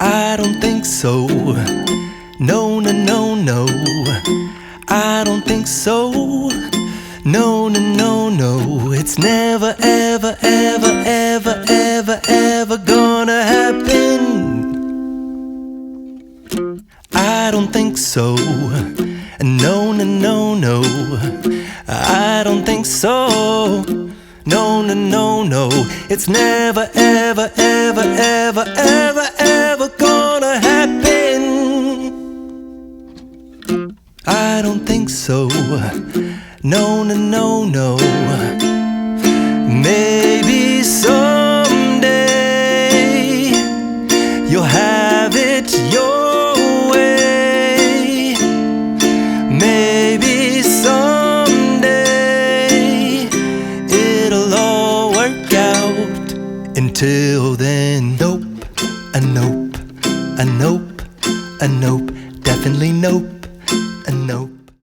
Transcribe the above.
I don't think so. No, no, no, no. I don't think so. No, no, no, no. It's never, ever, ever, ever, ever, ever gonna happen. I don't think so. No, no, no, no. I don't think so. No, no, no, no. It's never, ever, ever, ever, ever, ever gonna happen. I don't think so. No, no, no, no. Maybe someday you'll have it your way. Maybe someday it'll all work out. Until then, nope, a nope, a nope, a nope, definitely nope, a nope.